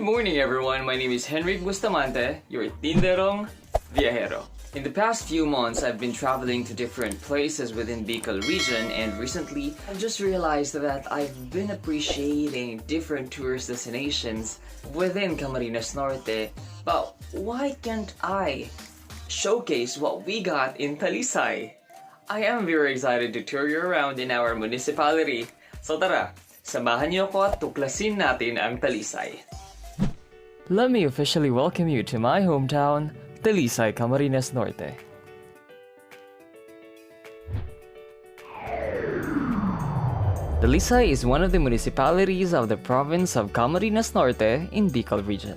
morning everyone, my name is Henrik Bustamante, your Tinderong Viajero. In the past few months, I've been traveling to different places within Bicol region, and recently, I've just realized that I've been appreciating different tourist destinations within Camarines Norte. But why can't I showcase what we got in Talisay? I am very excited to tour you around in our municipality. So tara, samahan niyo ko at tuklasin natin ang Talisay. Let me officially welcome you to my hometown, Talisay Camarines Norte. Talisay is one of the municipalities of the province of Camarines Norte in Bicol region.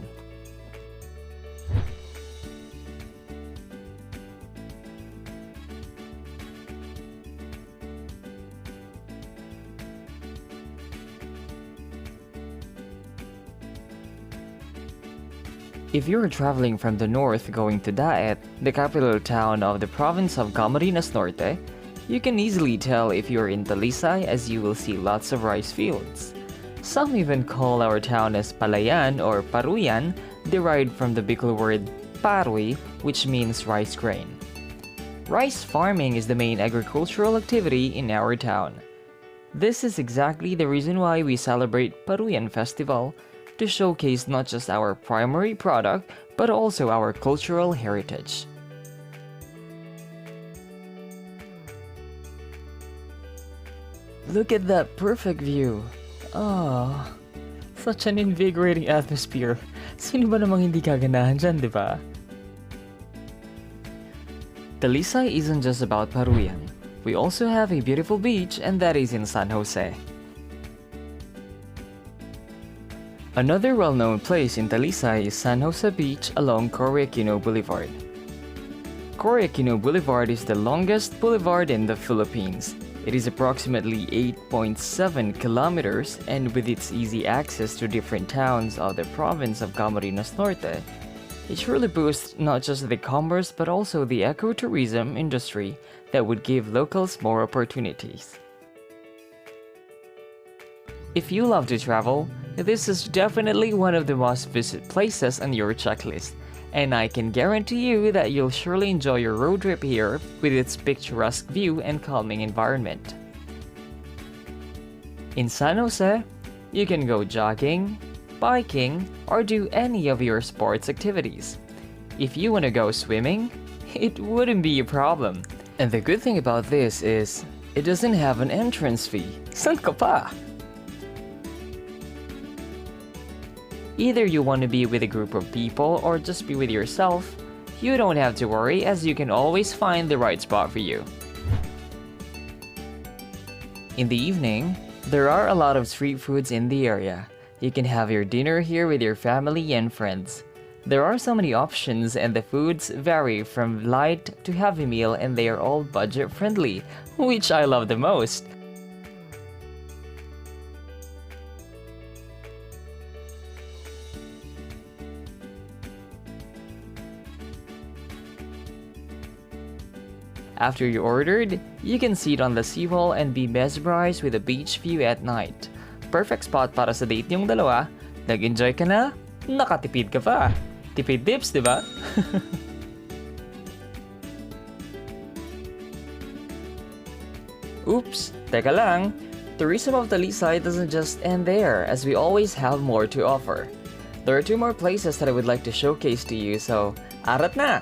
If you're traveling from the north going to Kahit, the capital town of the province of Camarines Norte, you can easily tell if you're in Talisay as you will see lots of rice fields. Some even call our town as Palayan or Paruyan, derived from the Bicol word Paruy, which means rice grain. Rice farming is the main agricultural activity in our town. This is exactly the reason why we celebrate Paruyan Festival, to showcase not just our primary product, but also our cultural heritage. Look at that perfect view. Such an invigorating atmosphere. Sino ba namang hindi kaganahan dyan, di ba? Talisay isn't just about Paruyan. We also have a beautiful beach, and that is in San Jose. Another well-known place in Talisay is San Jose Beach along Cory Aquino Boulevard. Cory Aquino Boulevard is the longest boulevard in the Philippines. It is approximately 8.7 kilometers, and with its easy access to different towns of the province of Camarines Norte, it truly boosts not just the commerce but also the ecotourism industry that would give locals more opportunities. If you love to travel, this is definitely one of the must visit places on your checklist, and I can guarantee you that you'll surely enjoy your road trip here with its picturesque view and calming environment. In San Jose, you can go jogging, biking, or do any of your sports activities. If you want to go swimming, it wouldn't be a problem. And the good thing about this is, it doesn't have an entrance fee. San ka pa? Either you want to be with a group of people or just be with yourself, you don't have to worry as you can always find the right spot for you. In the evening, there are a lot of street foods in the area. You can have your dinner here with your family and friends. There are so many options and the foods vary from light to heavy meal, and they are all budget friendly, which I love the most. After you ordered, you can sit on the seawall and be mesmerized with the beach view at night. Perfect spot para sa date niyong dalawa. Nag-enjoy ka na? Nakatipid ka pa. Tipid tips, di ba? Oops, teka lang. Tourism of Talisay doesn't just end there, as we always have more to offer. There are 2 more places that I would like to showcase to you, so arat na!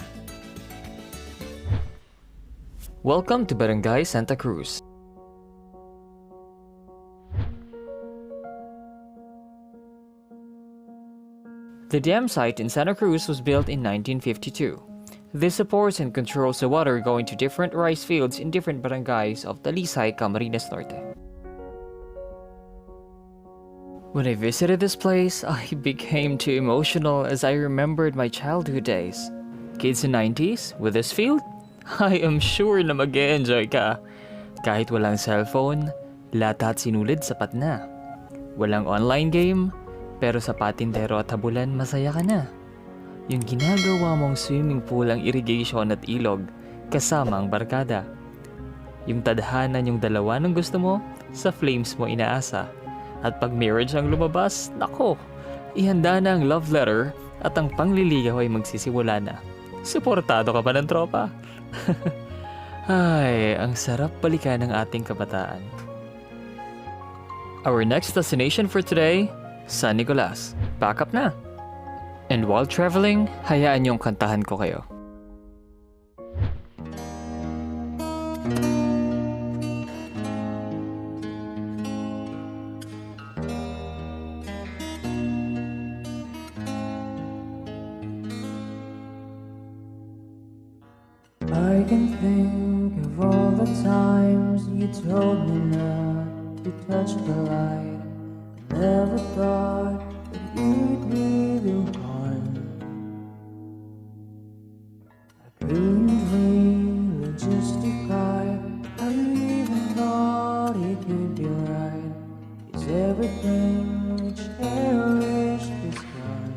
Welcome to Barangay Santa Cruz. The dam site in Santa Cruz was built in 1952. This supports and controls the water going to different rice fields in different barangays of Talisay Camarines Norte. When I visited this place, I became too emotional as I remembered my childhood days. Kids in 90s with this field? I am sure na mag-e-enjoy ka. Kahit walang cellphone, lahat sinulid sapat na. Walang online game, pero sa patintero at habulan masaya ka na. Yung ginagawa mong swimming pool ang irrigation at ilog, kasama ang barkada. Yung tadhana yung dalawa ng gusto mo, sa flames mo inaasa. At pag marriage ang lumabas, nako, ihanda na ang love letter at ang pangliligaw ay magsisimula na. Suportado ka ba ng tropa? Ay, ang sarap balikan ng ating kabataan. Our next destination for today, San Nicolas. Pack up na! And while traveling, hayaan niyong kantahan ko kayo. I can think of all the times you told me not to touch the light. Never thought that you'd be the one. I couldn't really justify how you even thought it could be right. 'Cause everything we cherished is gone.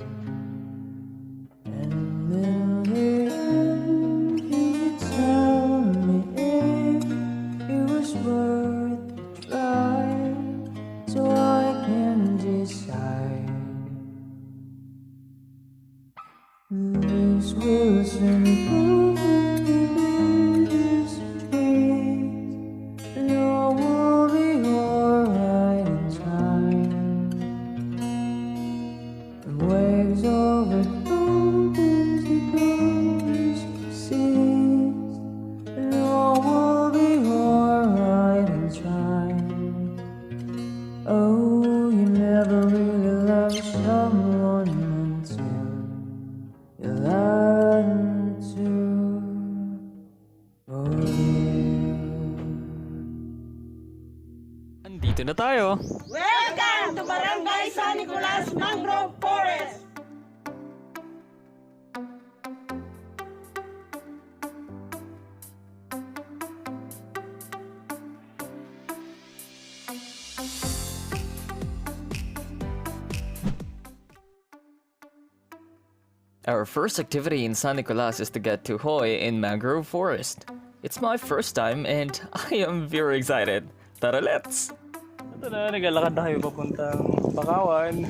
And in the end, you tell me if it was worth the try, so I can decide. This will simple this trees, and all will be alright in time. And waves over mountains because seas, and all will be alright in time. Oh, you never really loved someone until you learn to forgive. Andito na tayo! Welcome to Barangay San Nicolas Mangrove Forest! Our first activity in San Nicolas is to get Tuhoy in Mangrove Forest. It's my first time and I am very excited. Tara, let's! Ito na, naglalakad na kayo papuntang Bakawan.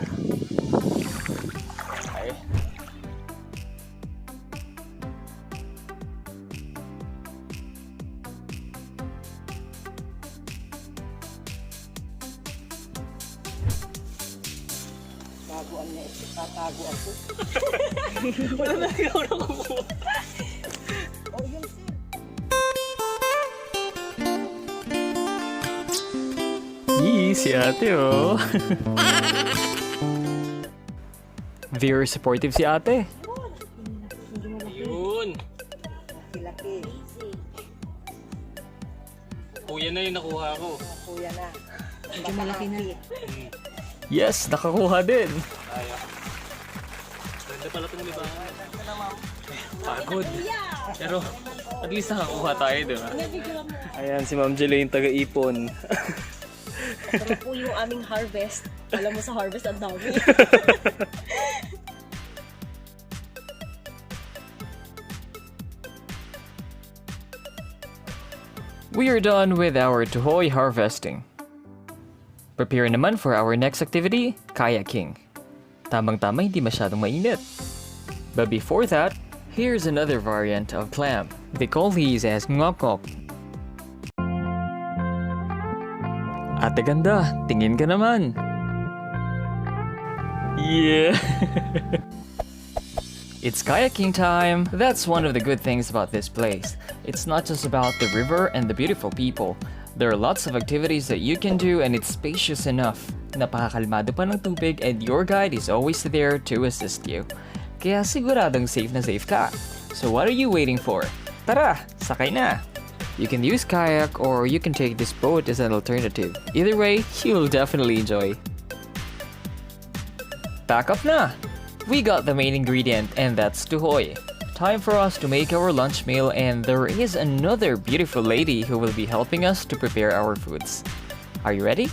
Ay. Wala na ikaw na kumuha. Yee, si ate oh! Very supportive si ate. Yun. Kuya na yung nakuha ko. Yes, nakakuha din. Ganda pala itong libangan. Pagod. Pero at least nakakuha tayo, di ba? Ayan, si Ma'am Jelay yung taga-ipon. Ito po yung aming harvest. Alam mo sa harvest, ang dami. We are done with our Tuhoy harvesting. Prepare naman for our next activity, kayaking. Tamang-tama, hindi masyadong mainit. But before that, here's another variant of clam. They call these as ngok-ngok. Ate ganda, tingin ka naman. Yeah! It's kayaking time! That's one of the good things about this place. It's not just about the river and the beautiful people. There are lots of activities that you can do and it's spacious enough. Napakakalmado pa ng tubig and your guide is always there to assist you. Kaya siguradong safe na safe ka. So what are you waiting for? Tara, sakay na! You can use kayak or you can take this boat as an alternative. Either way, you'll definitely enjoy. Pack up na! We got the main ingredient and that's Tuhoy. Time for us to make our lunch meal and there is another beautiful lady who will be helping us to prepare our foods. Are you ready?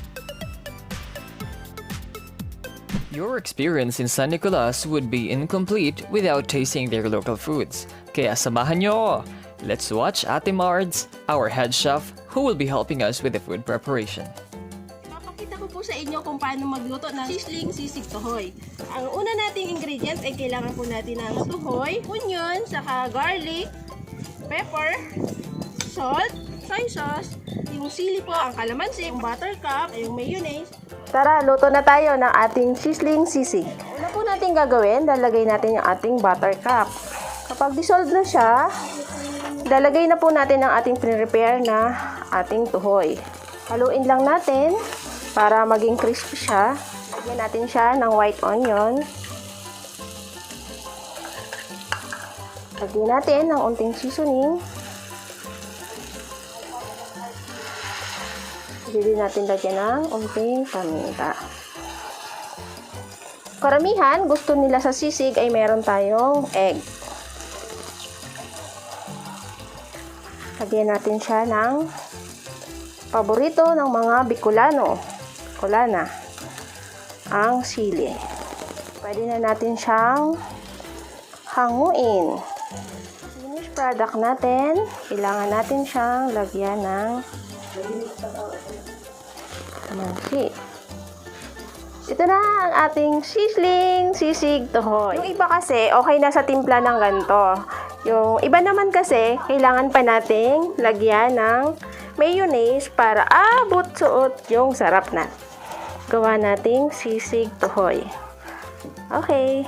Your experience in San Nicolas would be incomplete without tasting their local foods. Kaya samahan niyo ako. Let's watch Ate Mards, our head chef, who will be helping us with the food preparation. Papakita ko po sa inyo kung paano magluto ng sizzling sisig tuhoy. Ang una nating ingredients ay kailangan po natin ng tuhoy, onion, saka garlic, pepper, salt, soy sauce, yung sili po, ang kalamansi, yung buttercup, yung mayonnaise. Tara, luto na tayo ng ating sizzling sisig. Una po natin gagawin, lalagay natin yung ating buttercup. Kapag dissolve na siya, lalagay na po natin ang ating pre-prepare na ating tuhoy. Haluin lang natin para maging crispy siya. Lagyan natin siya ng white onion. Lagyan natin ng unting seasoning. Pwede natin lagyan ng unting paminta. Karamihan, gusto nila sa sisig ay meron tayong egg. Lagyan natin siya ng paborito ng mga Bicolana, ang sili. Pwede na natin siyang hanguin. Finished product natin, kailangan natin siyang lagyan ng mansi. Ito na ang ating sizzling sisig tuhoy. Yung iba kasi, okay na sa timpla ng ganito. Yung iba naman kasi, kailangan pa nating lagyan ng mayonnaise para abot suot yung sarap na gawa nating sisig tuhoy. Okay.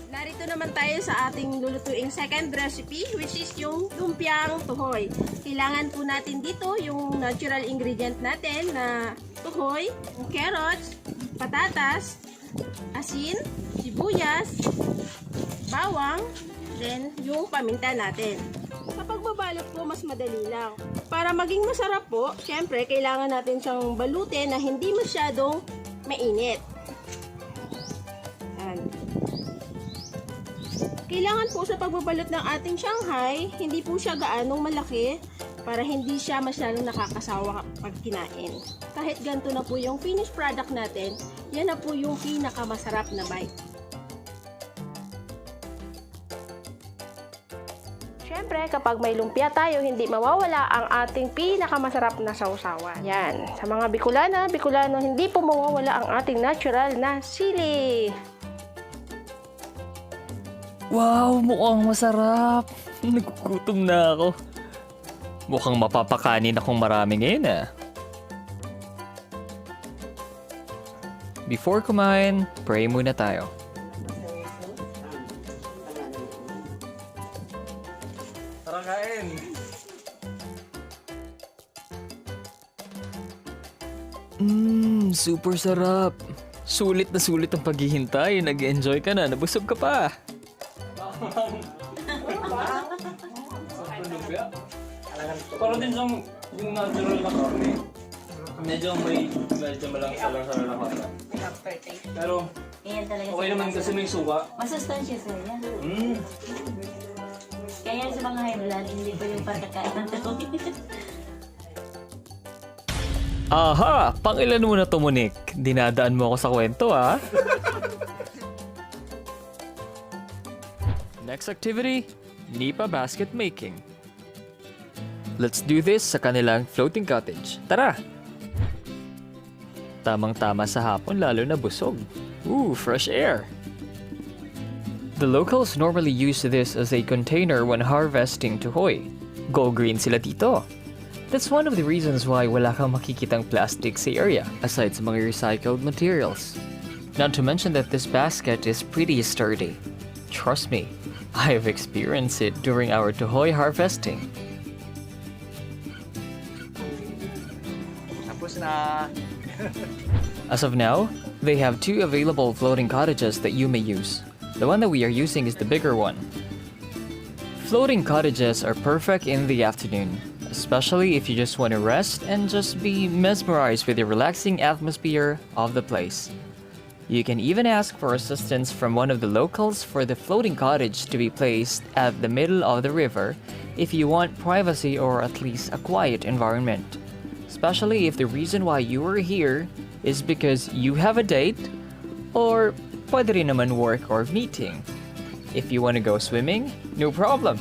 Narito naman tayo sa ating lulutuing second recipe, which is yung lumpiang tuhoy. Kailangan po natin dito yung natural ingredient natin na tuhoy, carrots, patatas, asin, sibuyas, bawang, then yung paminta natin. Kapag babalot po, mas madali lang. Para maging masarap po, syempre, kailangan natin siyang balutin na hindi masyadong mainit. Ayan. Kailangan po sa pagbabalot ng ating Shanghai, hindi po siya gaanong malaki para hindi siya masyadong nakakasawa pag kinain. Kahit ganito na po yung finished product natin, yan na po yung pinakamasarap na bite. Siyempre, kapag may lumpia tayo, hindi mawawala ang ating pinakamasarap na sausawan. Yan. Sa mga Bicolano, hindi po mawawala ang ating natural na sili. Wow, mukhang masarap. Nagugutom na ako. Mukhang mapapakanin akong marami ngayon ah. Before kumain, pray muna tayo. Tara kain! Super sarap. Sulit na sulit ang paghihintay. Nag-enjoy ka na, nabusog ka pa. Para din siyang yung natural na karne. Medyo malang-salang na karne. Pero Ganyan talaga okay naman kasi may suka. masustansya sir yan. Kaya sa mga high blood, hindi ko yung pagkakain ng tuloy. Aha! Pangilan mo na to, Monique. Dinadaan mo ako sa kwento, ah. Next activity, Nipa basket making. Let's do this sa kanilang floating cottage. Tara! Tamang-tama sa hapon, lalo na busog. Ooh, fresh air! The locals normally use this as a container when harvesting tuhoy. Go green sila dito. That's one of the reasons why wala kang makikitang plastic sa area, aside sa mga recycled materials. Not to mention that this basket is pretty sturdy. Trust me, I've experienced it during our tuhoy harvesting. Tapos na. As of now, they have 2 available floating cottages that you may use. The one that we are using is the bigger one. Floating cottages are perfect in the afternoon, especially if you just want to rest and just be mesmerized with the relaxing atmosphere of the place. You can even ask for assistance from one of the locals for the floating cottage to be placed at the middle of the river if you want privacy or at least a quiet environment. Especially if the reason why you are here is because you have a date or pwede rin naman work or meeting. If you want to go swimming, no problem.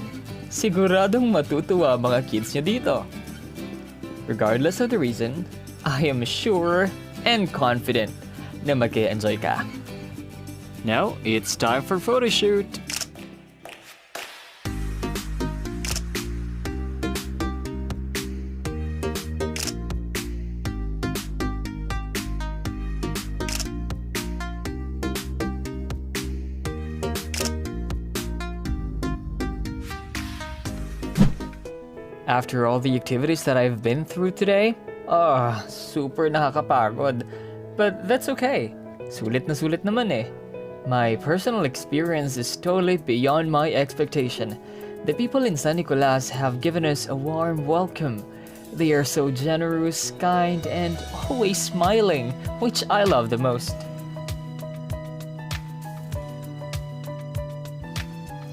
Siguradong matutuwa ang mga kids niyo dito. Regardless of the reason, I am sure and confident na mag-enjoy ka. Now, it's time for photoshoot! After all the activities that I've been through today, super nakakapagod. But that's okay. Sulit na sulit naman eh. My personal experience is totally beyond my expectation. The people in San Nicolas have given us a warm welcome. They are so generous, kind, and always smiling, which I love the most.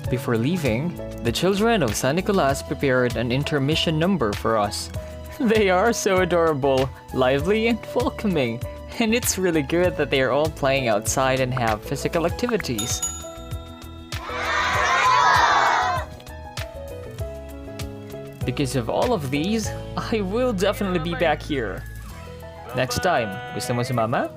Before leaving, the children of San Nicolas prepared an intermission number for us. They are so adorable, lively, and welcoming, and it's really good that they are all playing outside and have physical activities. Because of all of these, I will definitely be back here. Next time, gusto mo sumama?